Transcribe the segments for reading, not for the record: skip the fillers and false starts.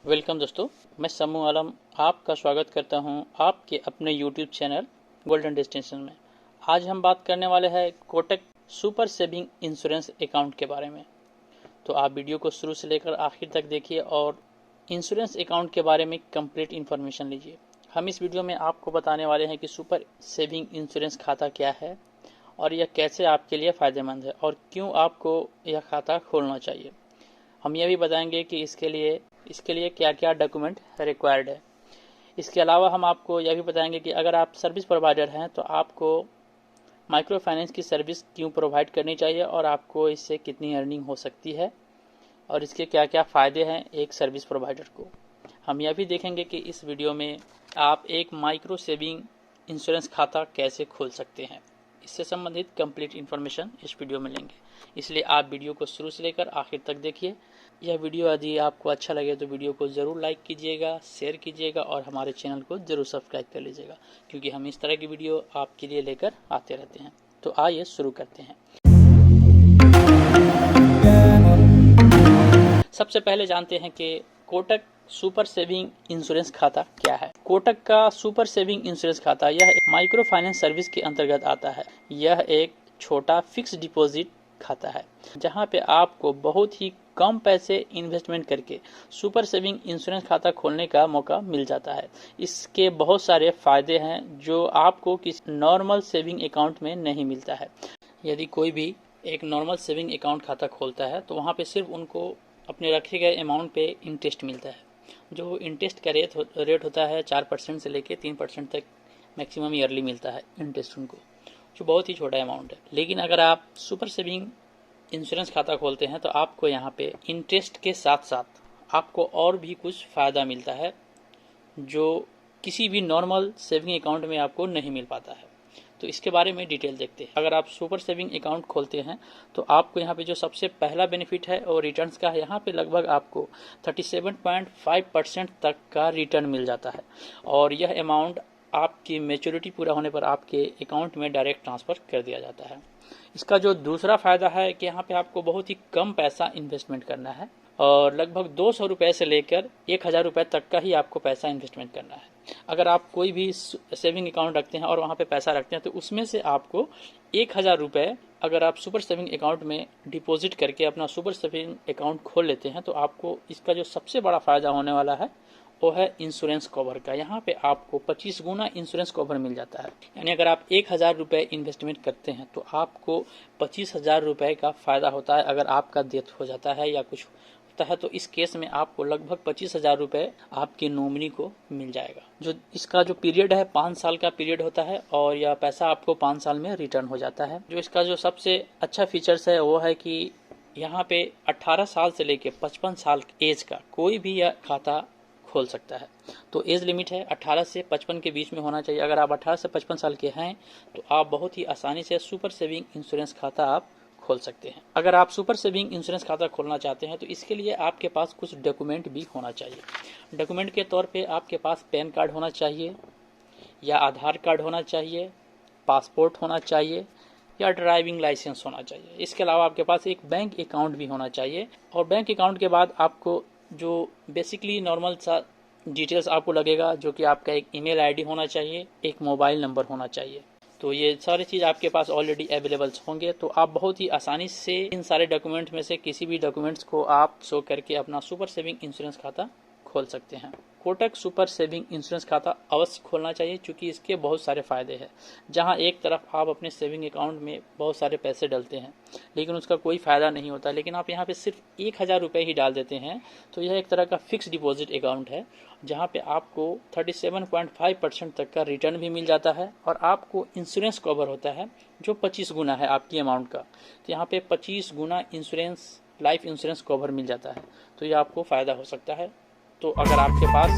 Welcome दोस्तों, मैं समू आलम आपका स्वागत करता हूं आपके अपने YouTube चैनल गोल्डन डेस्टिनेशन में। आज हम बात करने वाले हैं Kotak super saving insurance account के बारे में। तो आप वीडियो को शुरू से लेकर आखिर तक देखिए और इंश्योरेंस अकाउंट के बारे में कंप्लीट इन्फॉर्मेशन लीजिए। हम इस वीडियो में आपको बताने वाले हैं कि सुपर सेविंग इंश्योरेंस खाता क्या है और यह कैसे आपके लिए फ़ायदेमंद है और क्यों आपको यह खाता खोलना चाहिए। हम यह भी बताएंगे कि इसके लिए क्या क्या डॉक्यूमेंट रिक्वायर्ड है। इसके अलावा हम आपको यह भी बताएंगे कि अगर आप सर्विस प्रोवाइडर हैं तो आपको माइक्रो फाइनेंस की सर्विस क्यों प्रोवाइड करनी चाहिए और आपको इससे कितनी अर्निंग हो सकती है और इसके क्या क्या फ़ायदे हैं एक सर्विस प्रोवाइडर को। हम यह भी देखेंगे कि इस वीडियो में आप एक माइक्रो सेविंग इंश्योरेंस खाता कैसे खोल सकते हैं। इससे संबंधित कंप्लीट इन्फॉर्मेशन इस वीडियो में लेंगे, इसलिए आप वीडियो को शुरू से लेकर आखिर तक देखिए। यह वीडियो यदि आपको अच्छा लगे तो वीडियो को ज़रूर लाइक कीजिएगा, शेयर कीजिएगा और हमारे चैनल को ज़रूर सब्सक्राइब कर लीजिएगा, क्योंकि हम इस तरह की वीडियो आपके लिए लेकर आते रहते हैं। तो आइए शुरू करते हैं। सबसे पहले जानते हैं कि कोटक सुपर सेविंग इंश्योरेंस खाता क्या है। कोटक का सुपर सेविंग इंश्योरेंस खाता यह एक माइक्रो फाइनेंस सर्विस के अंतर्गत आता है। यह एक छोटा फिक्स डिपॉजिट खाता है जहां पे आपको बहुत ही कम पैसे इन्वेस्टमेंट करके सुपर सेविंग इंश्योरेंस खाता खोलने का मौका मिल जाता है। इसके बहुत सारे फायदे हैं जो आपको किसी नॉर्मल सेविंग अकाउंट में नहीं मिलता है। यदि कोई भी एक नॉर्मल सेविंग अकाउंट खाता खोलता है तो वहाँ पे सिर्फ उनको अपने रखे गए अमाउंट पे इंटरेस्ट मिलता है। जो इंटरेस्ट का रेट होता है 4% से लेके 3% तक मैक्सिमम ईयरली मिलता है इंटरेस्ट उनको, जो बहुत ही छोटा अमाउंट है। लेकिन अगर आप सुपर सेविंग इंश्योरेंस खाता खोलते हैं तो आपको यहाँ पे इंटरेस्ट के साथ साथ आपको और भी कुछ फ़ायदा मिलता है जो किसी भी नॉर्मल सेविंग अकाउंट में आपको नहीं मिल पाता है। तो इसके बारे में डिटेल देखते हैं। अगर आप सुपर सेविंग अकाउंट खोलते हैं तो आपको यहाँ पे जो सबसे पहला बेनिफिट है और रिटर्न्स का है। यहाँ पे लगभग आपको 37.5% तक का रिटर्न मिल जाता है और यह अमाउंट आपकी मैच्योरिटी पूरा होने पर आपके अकाउंट में डायरेक्ट ट्रांसफ़र कर दिया जाता है। इसका जो दूसरा फ़ायदा है कि यहाँ पे आपको बहुत ही कम पैसा इन्वेस्टमेंट करना है और लगभग 200 रुपये से लेकर 1000 रुपये तक का ही आपको पैसा इन्वेस्टमेंट करना है। अगर आप कोई भी सेविंग अकाउंट रखते हैं और वहाँ पे पैसा रखते हैं तो उसमें से आपको 1000 रुपये अगर आप सुपर सेविंग अकाउंट में डिपॉजिट करके अपना सुपर सेविंग अकाउंट खोल लेते हैं तो आपको इसका जो सबसे बड़ा फ़ायदा होने वाला है वो है इंश्योरेंस कवर का। यहाँ पे आपको 25 गुना इंश्योरेंस कवर मिल जाता है। यानी अगर आप 1000 रुपये इन्वेस्टमेंट करते हैं तो आपको 25,000 रुपये का फ़ायदा होता है। अगर आपका डेथ हो जाता है या कुछ होता है तो इस केस में आपको लगभग 25,000 रुपये आपके नॉमिनी को मिल जाएगा। जो इसका जो पीरियड है 5 साल का पीरियड होता है और यह पैसा आपको 5 साल में रिटर्न हो जाता है। जो इसका जो सबसे अच्छा फीचर्स है वो है कि यहाँ पे 18 साल से लेके 55 साल एज का कोई भी यह खाता खोल सकता है। तो एज लिमिट है 18 से 55 के बीच में होना चाहिए। अगर आप 18 से 55 साल के हैं तो आप बहुत ही आसानी से सुपर सेविंग इंश्योरेंस खाता आप खोल सकते हैं। अगर आप सुपर सेविंग इंश्योरेंस खाता खोलना चाहते हैं तो इसके लिए आपके पास कुछ डॉक्यूमेंट भी होना चाहिए। डॉक्यूमेंट के तौर पे आपके पास पैन कार्ड होना चाहिए या आधार कार्ड होना चाहिए, पासपोर्ट होना चाहिए या ड्राइविंग लाइसेंस होना चाहिए। इसके अलावा आपके पास एक बैंक अकाउंट भी होना चाहिए और बैंक अकाउंट के बाद आपको जो बेसिकली नॉर्मल सा डिटेल्स आपको लगेगा जो कि आपका एक ईमेल आईडी होना चाहिए, एक मोबाइल नंबर होना चाहिए। तो ये सारी चीज़ आपके पास ऑलरेडी अवेलेबल्स होंगे तो आप बहुत ही आसानी से इन सारे डॉक्यूमेंट में से किसी भी डॉक्यूमेंट्स को आप शो करके अपना सुपर सेविंग इंश्योरेंस खाता खोल सकते हैं। कोटक सुपर सेविंग इंश्योरेंस खाता अवश्य खोलना चाहिए क्योंकि इसके बहुत सारे फ़ायदे हैं। जहां एक तरफ आप अपने सेविंग अकाउंट में बहुत सारे पैसे डालते हैं लेकिन उसका कोई फ़ायदा नहीं होता, लेकिन आप यहां पे सिर्फ 1000 रुपये ही डाल देते हैं तो यह एक तरह का फिक्स डिपॉजिट अकाउंट है जहां पे आपको 37.5% तक का रिटर्न भी मिल जाता है और आपको इंश्योरेंस कवर होता है जो 25 गुना है आपकी अमाउंट का। तो यहाँ पे 25 गुना इंश्योरेंस, लाइफ इंश्योरेंस कवर मिल जाता है तो ये आपको फ़ायदा हो सकता है। तो अगर आपके पास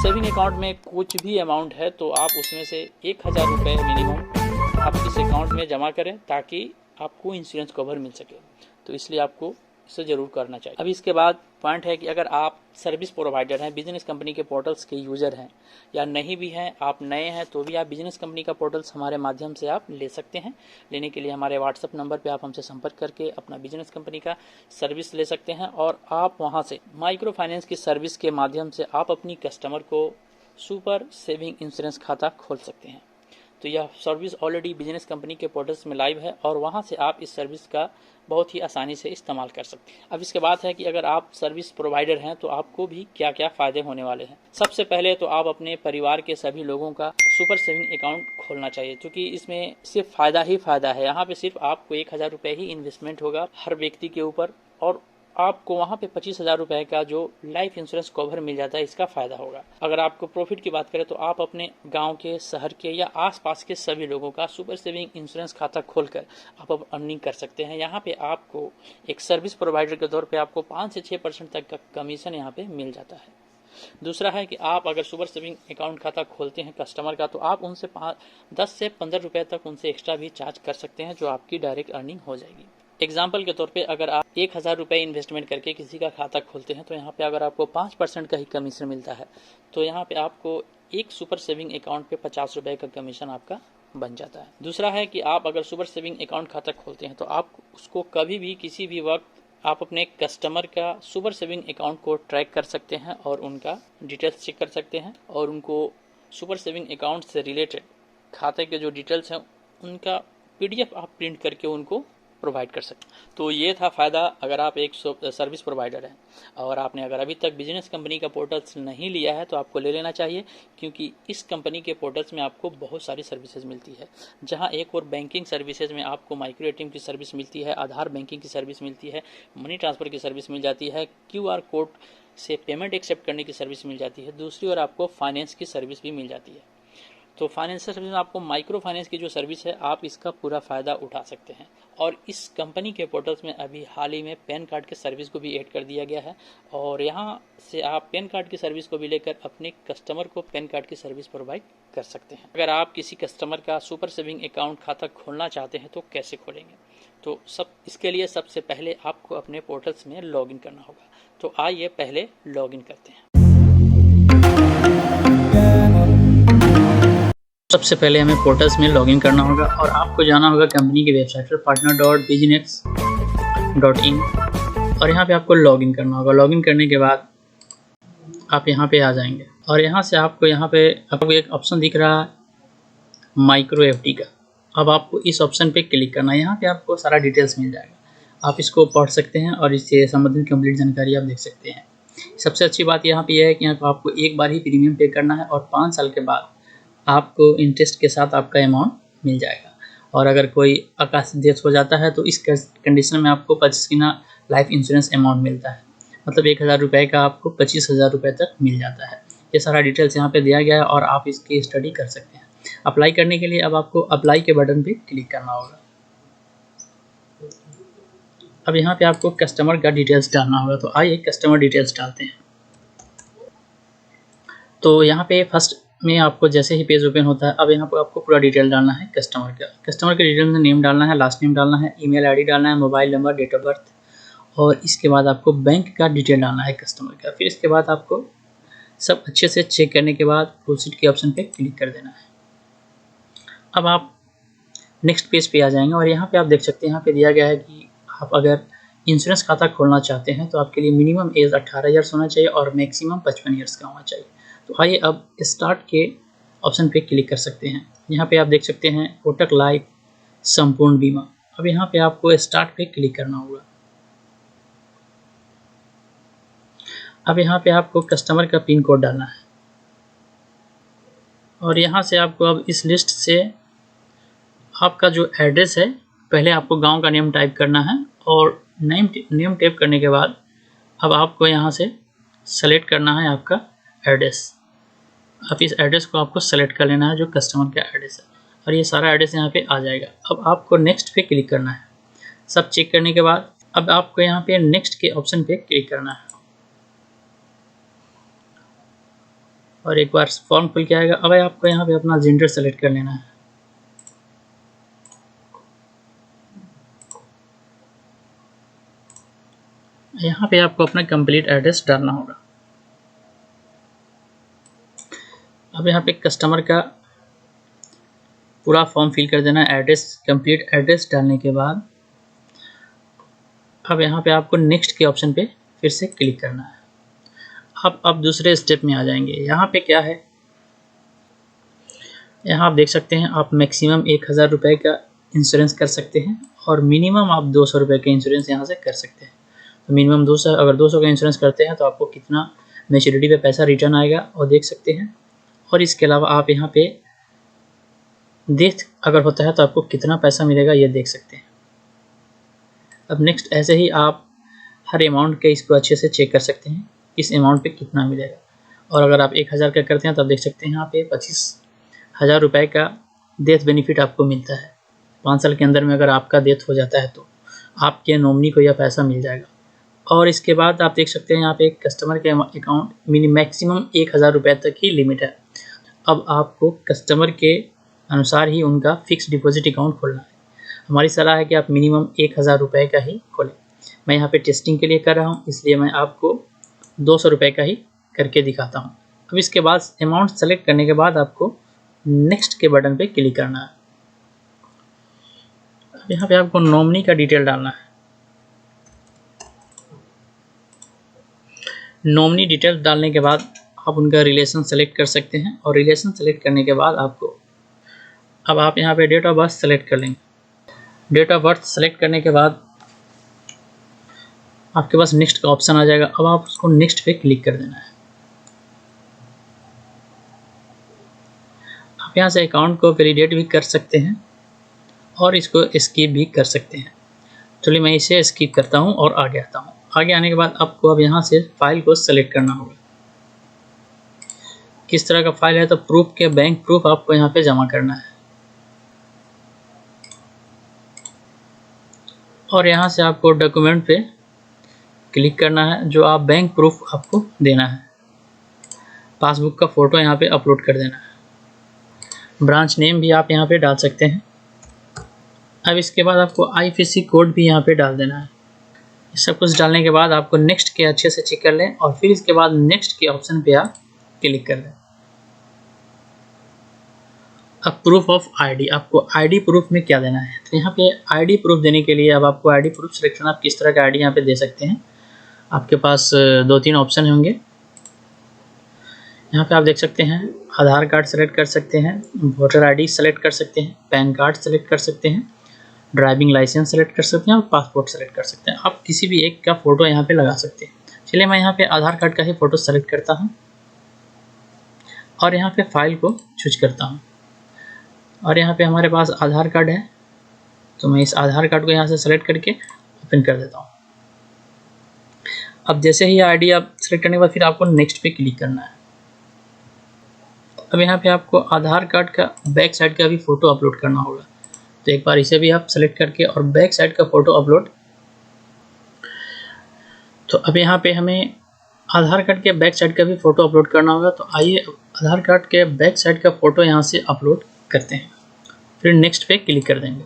सेविंग अकाउंट में कुछ भी अमाउंट है तो आप उसमें से 1000 रुपये मिनिमम आप इस अकाउंट में जमा करें ताकि आपको इंश्योरेंस कवर मिल सके। तो इसलिए आपको इसे जरूर करना चाहिए। अब इसके बाद पॉइंट है कि अगर आप सर्विस प्रोवाइडर हैं, बिजनेस कंपनी के पोर्टल्स के यूजर हैं या नहीं भी हैं, आप नए हैं तो भी आप बिजनेस कंपनी का पोर्टल्स हमारे माध्यम से आप ले सकते हैं। लेने के लिए हमारे व्हाट्सएप नंबर पे आप हमसे संपर्क करके अपना बिजनेस कंपनी का सर्विस ले सकते हैं और आप वहां से माइक्रो फाइनेंस की सर्विस के माध्यम से आप अपनी कस्टमर को सुपर सेविंग इंश्योरेंस खाता खोल सकते हैं। तो यह सर्विस ऑलरेडी बिजनेस कंपनी के पोर्टल्स में लाइव है और वहां से आप इस सर्विस का बहुत ही आसानी से इस्तेमाल कर सकते हैं। अब इसके बाद है कि अगर आप सर्विस प्रोवाइडर हैं तो आपको भी क्या क्या फायदे होने वाले हैं। सबसे पहले तो आप अपने परिवार के सभी लोगों का सुपर सेविंग अकाउंट खोलना चाहिए, क्योंकि इसमें सिर्फ फायदा ही फायदा है। यहाँ पे सिर्फ आपको 1,000 रुपये ही इन्वेस्टमेंट होगा हर व्यक्ति के ऊपर और आपको वहां पे 25,000 रुपए का जो लाइफ इंश्योरेंस कवर मिल जाता है, इसका फायदा होगा। अगर आपको प्रॉफिट की बात करें तो आप अपने गांव के, शहर के या आसपास के सभी लोगों का सुपर सेविंग इंश्योरेंस खाता खोलकर आप अब अर्निंग कर सकते हैं। यहाँ पे आपको एक सर्विस प्रोवाइडर के तौर पे आपको 5 से 6% तक का कमीशन यहाँ पे मिल जाता है। दूसरा है कि आप अगर सुपर सेविंग अकाउंट खाता खोलते हैं कस्टमर का, तो आप उनसे 10 से 15 रुपए तक उनसे एक्स्ट्रा भी चार्ज कर सकते हैं, जो आपकी डायरेक्ट अर्निंग हो जाएगी। एग्जाम्पल के तौर पे अगर आप 1,000 रुपये इन्वेस्टमेंट करके किसी का खाता खोलते हैं तो यहाँ पे अगर आपको 5% का ही कमीशन मिलता है, तो यहाँ पे आपको एक सुपर सेविंग अकाउंट पे 50 रुपये का कमीशन आपका बन जाता है। दूसरा है कि आप अगर सुपर सेविंग अकाउंट खाता खोलते हैं तो आप उसको कभी भी किसी भी वक्त आप अपने कस्टमर का सुपर सेविंग अकाउंट को ट्रैक कर सकते हैं और उनका डिटेल्स चेक कर सकते हैं और उनको सुपर सेविंग अकाउंट से रिलेटेड खाते के जो डिटेल्स हैं उनका PDF आप प्रिंट करके उनको प्रोवाइड कर सकते हैं। तो ये था फ़ायदा अगर आप एक सर्विस प्रोवाइडर हैं और आपने अगर अभी तक बिजनेस कंपनी का पोर्टल्स नहीं लिया है तो आपको ले लेना चाहिए, क्योंकि इस कंपनी के पोर्टल्स में आपको बहुत सारी सर्विसेज मिलती है। जहां एक और बैंकिंग सर्विसेज में आपको माइक्रो ATM की सर्विस मिलती है, आधार बैंकिंग की सर्विस मिलती है, मनी ट्रांसफ़र की सर्विस मिल जाती है, QR कोड से पेमेंट एक्सेप्ट करने की सर्विस मिल जाती है। दूसरी ओर आपको फाइनेंस की सर्विस भी मिल जाती है। तो फाइनेंशियल सर्विस में आपको माइक्रो फाइनेंस की जो सर्विस है आप इसका पूरा फ़ायदा उठा सकते हैं। और इस कंपनी के पोर्टल्स में अभी हाल ही में पैन कार्ड के सर्विस को भी ऐड कर दिया गया है और यहाँ से आप पैन कार्ड की सर्विस को भी लेकर अपने कस्टमर को पैन कार्ड की सर्विस प्रोवाइड कर सकते हैं। अगर आप किसी कस्टमर का सुपर सेविंग अकाउंट खाता खोलना चाहते हैं तो कैसे खोलेंगे, तो इसके लिए सबसे पहले आपको अपने पोर्टल्स में लॉगिन करना होगा। तो आइए पहले लॉगिन करते हैं। सबसे पहले हमें पोर्टल्स में लॉगिन करना होगा और आपको जाना होगा कंपनी की वेबसाइट पर partner.biginex.in और यहाँ पे आपको लॉगिन करना होगा। लॉगिन करने के बाद आप यहाँ पे आ जाएंगे और यहाँ से आपको एक ऑप्शन दिख रहा है माइक्रो FD का। अब आपको इस ऑप्शन पे क्लिक करना है। यहाँ पे आपको सारा डिटेल्स मिल जाएगा, आप इसको पढ़ सकते हैं और इससे संबंधित कंप्लीट जानकारी आप देख सकते हैं। सबसे अच्छी बात यहाँ पे यह है कि यहाँ पर आपको एक बार ही प्रीमियम पे करना है और 5 साल के बाद आपको इंटरेस्ट के साथ आपका अमाउंट मिल जाएगा। और अगर कोई आकस्मिक डेथ हो जाता है तो इस कंडीशन में आपको 25 गुना लाइफ इंश्योरेंस अमाउंट मिलता है, मतलब 1,000 रुपये का आपको 25,000 रुपये तक मिल जाता है। ये सारा डिटेल्स यहाँ पे दिया गया है और आप इसकी स्टडी कर सकते हैं। अप्लाई करने के लिए अब आपको अप्लाई के बटन पे क्लिक करना होगा। अब यहाँ पे आपको कस्टमर का डिटेल्स डालना होगा। तो आइए कस्टमर डिटेल्स डालते हैं। तो यहाँ पे फर्स्ट में आपको जैसे ही पेज ओपन होता है, अब यहाँ पर आपको पूरा डिटेल डालना है कस्टमर का। कस्टमर के डिटेल में नेम डालना है, लास्ट नेम डालना है, ईमेल आईडी डालना है, mobile number, date of birth और इसके बाद आपको बैंक का डिटेल डालना है कस्टमर का। फिर इसके बाद आपको सब अच्छे से चेक करने के बाद प्रोसीड के ऑप्शन पे क्लिक कर देना है। अब आप नेक्स्ट पेज पे आ जाएंगे और यहाँ पे आप देख सकते हैं, यहाँ पे दिया गया है कि आप अगर इंश्योरेंस खाता खोलना चाहते हैं तो आपके लिए मिनिमम एज 18 ईयर्स होना चाहिए और मैक्सिमम 55 ईयर्स का होना चाहिए। तो आइए अब स्टार्ट के ऑप्शन पे क्लिक कर सकते हैं। यहाँ पे आप देख सकते हैं कोटक लाइफ संपूर्ण बीमा। अब यहाँ पे आपको स्टार्ट पे क्लिक करना होगा। अब यहाँ पे आपको कस्टमर का पिन कोड डालना है और यहाँ से आपको अब इस लिस्ट से आपका जो एड्रेस है, पहले आपको गांव का नेम टाइप करना है और नेम टाइप करने के बाद अब आपको यहाँ से सेलेक्ट करना है आपका एड्रेस। अब इस एड्रेस को आपको सेलेक्ट कर लेना है जो कस्टमर का एड्रेस है और ये सारा एड्रेस यहाँ पे आ जाएगा। अब आपको नेक्स्ट पे क्लिक करना है। सब चेक करने के बाद अब आपको यहाँ पे नेक्स्ट के ऑप्शन पे क्लिक करना है और एक बार फॉर्म खुल के आएगा। अब आपको यहाँ पे अपना जेंडर सेलेक्ट कर लेना है। यहाँ पे आपको अपना कंप्लीट एड्रेस डालना होगा। अब यहाँ पे कस्टमर का पूरा फॉर्म फिल कर देना है। एड्रेस, कंप्लीट एड्रेस डालने के बाद अब यहाँ पे आपको नेक्स्ट के ऑप्शन पे फिर से क्लिक करना है। अब दूसरे स्टेप में आ जाएंगे। यहाँ पे क्या है, यहाँ आप देख सकते हैं आप मैक्सिमम 1000 रुपये का इंश्योरेंस कर सकते हैं और मिनिमम आप 200 रुपये का इंश्योरेंस यहाँ से कर सकते हैं। तो मिनिमम 200, अगर 200 का इंश्योरेंस करते हैं तो आपको कितना मैच्योरिटी पे पैसा रिटर्न आएगा और देख सकते हैं। और इसके अलावा आप यहाँ पे डेथ अगर होता है तो आपको कितना पैसा मिलेगा ये देख सकते हैं। अब नेक्स्ट ऐसे ही आप हर अमाउंट के इसको अच्छे से चेक कर सकते हैं इस अमाउंट पे कितना मिलेगा। और अगर आप 1000 का करते हैं तो आप देख सकते हैं यहाँ पे 25,000 रुपये का डेथ बेनिफिट आपको मिलता है। 5 साल के अंदर में अगर आपका डेथ हो जाता है तो आपके नॉमिनी को यह पैसा मिल जाएगा। और इसके बाद आप देख सकते हैं यहाँ पे कस्टमर के अकाउंट मैक्सिमम 1000 रुपये तक ही लिमिट है। अब आपको कस्टमर के अनुसार ही उनका फिक्स डिपॉजिट अकाउंट खोलना है। हमारी सलाह है कि आप मिनिमम 1000 रुपये का ही खोलें। मैं यहाँ पे टेस्टिंग के लिए कर रहा हूँ, इसलिए मैं आपको 200 रुपये का ही करके दिखाता हूँ। अब इसके बाद अमाउंट सेलेक्ट करने के बाद आपको नेक्स्ट के बटन पे क्लिक करना है। अब यहाँ पे आपको नॉमिनी का डिटेल डालना है। नॉमिनी डिटेल डालने के बाद आप उनका रिलेशन सेलेक्ट कर सकते हैं और रिलेशन सेलेक्ट करने के बाद आपको अब आप यहाँ पे डेट ऑफ बर्थ सेलेक्ट कर लेंगे। डेट ऑफ बर्थ सेलेक्ट करने के बाद आपके पास नेक्स्ट का ऑप्शन आ जाएगा। अब आप उसको नेक्स्ट पे क्लिक कर देना है। आप यहाँ से अकाउंट को वैलिडेट भी कर सकते हैं और इसको स्किप भी कर सकते हैं। चलिए मैं इसे स्किप करता हूँ और आगे आता हूँ। आगे आने के बाद आपको अब यहाँ से फाइल को सेलेक्ट करना होगा। किस तरह का फाइल है तो प्रूफ के बैंक प्रूफ आपको यहाँ पे जमा करना है और यहाँ से आपको डॉक्यूमेंट पे क्लिक करना है जो आप बैंक प्रूफ आपको देना है। पासबुक का फ़ोटो यहाँ पे अपलोड कर देना है। ब्रांच नेम भी आप यहाँ पे डाल सकते हैं। अब इसके बाद आपको IFSC कोड भी यहाँ पे डाल देना है। सब कुछ डालने के बाद आपको नेक्स्ट के अच्छे से चेक कर लें और फिर इसके बाद नेक्स्ट के ऑप्शन पे आप क्लिक कर लें। अब प्रूफ ऑफ आईडी, आपको आईडी प्रूफ में क्या देना है तो यहाँ पे आईडी प्रूफ देने के लिए अब आपको आईडी प्रूफ सिलेक्शन आप किस तरह का आईडी यहाँ पे दे सकते हैं। आपके पास 2-3 ऑप्शन होंगे। यहाँ पे आप देख सकते हैं आधार कार्ड सेलेक्ट कर सकते हैं, वोटर आईडी सेलेक्ट कर सकते हैं, पैन कार्ड सेलेक्ट कर सकते हैं, ड्राइविंग लाइसेंस सेलेक्ट कर सकते हैं और पासपोर्ट सेलेक्ट कर सकते हैं। आप किसी भी एक का फ़ोटो यहाँ पे लगा सकते हैं। चलिए मैं यहाँ पे आधार कार्ड का ही फ़ोटो सेलेक्ट करता हूँ और यहाँ पे फाइल को चूज करता हूँ और यहाँ पे हमारे पास आधार कार्ड है तो मैं इस आधार कार्ड को यहाँ से सेलेक्ट करके ओपन कर देता हूँ। अब जैसे ही आईडी आप सेलेक्ट करने के बाद फिर आपको नेक्स्ट पे क्लिक करना है। अब यहाँ पे आपको आधार कार्ड का बैक साइड का भी फ़ोटो अपलोड करना होगा तो एक बार इसे भी आप सेलेक्ट करके और बैक साइड का फ़ोटो अपलोड। तो अब यहाँ पे हमें आधार कार्ड के बैक साइड का भी फ़ोटो अपलोड करना होगा। तो आइए आधार कार्ड के बैक साइड का फ़ोटो यहाँ से अपलोड करते हैं, फिर नेक्स्ट पे क्लिक कर देंगे।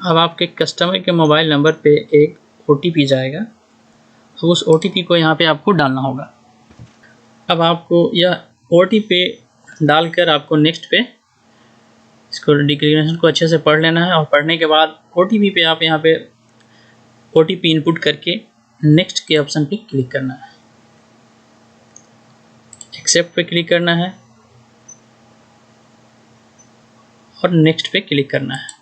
अब आपके कस्टमर के मोबाइल नंबर पे एक OTP जाएगा। अब उस OTP को यहाँ पे आपको डालना होगा। अब आपको यह OTP डालकर आपको नेक्स्ट पे इसको डिक्लेरेशन को अच्छे से पढ़ लेना है और पढ़ने के बाद OTP पे आप यहाँ पे OTP इनपुट करके नेक्स्ट के ऑप्शन पे क्लिक करना है, एक्सेप्ट पे क्लिक करना है और नेक्स्ट पे क्लिक करना है।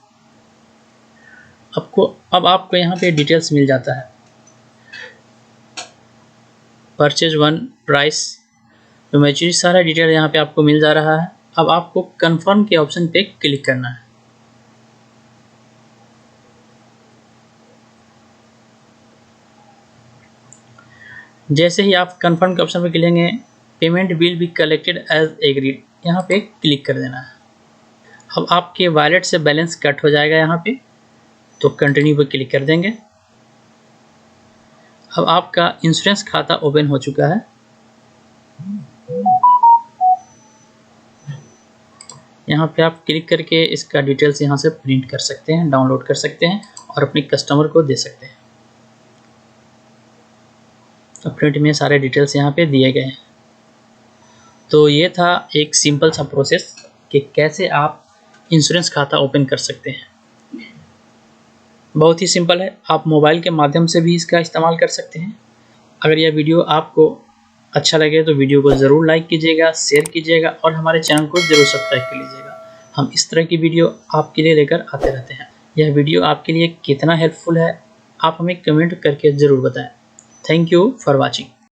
अब आपको यहाँ पे डिटेल्स मिल जाता है, परचेज 1 प्राइस तो मैच्योरिटी सारा डिटेल यहाँ पे आपको मिल जा रहा है। अब आपको कंफर्म के ऑप्शन पे क्लिक करना है। जैसे ही आप कंफर्म के ऑप्शन पे क्लिकेंगे payment will be collected as agreed, यहाँ पे क्लिक कर देना है। अब आपके वॉलेट से बैलेंस कट हो जाएगा यहाँ पे तो कंटिन्यू पे क्लिक कर देंगे। अब आपका इंश्योरेंस खाता ओपन हो चुका है। यहाँ पे आप क्लिक करके इसका डिटेल्स यहाँ से प्रिंट कर सकते हैं, डाउनलोड कर सकते हैं और अपने कस्टमर को दे सकते हैं। प्रिंट में सारे डिटेल्स यहाँ पे दिए गए हैं। तो ये था एक सिंपल सा प्रोसेस कि कैसे आप इंश्योरेंस खाता ओपन कर सकते हैं। बहुत ही सिंपल है, आप मोबाइल के माध्यम से भी इसका इस्तेमाल कर सकते हैं। अगर यह वीडियो आपको अच्छा लगे तो वीडियो को ज़रूर लाइक कीजिएगा, शेयर कीजिएगा और हमारे चैनल को ज़रूर सब्सक्राइब कर लीजिएगा। हम इस तरह की वीडियो आपके लिए लेकर आते रहते हैं। यह वीडियो आपके लिए कितना हेल्पफुल है आप हमें कमेंट करके ज़रूर बताएं। Thank you for watching.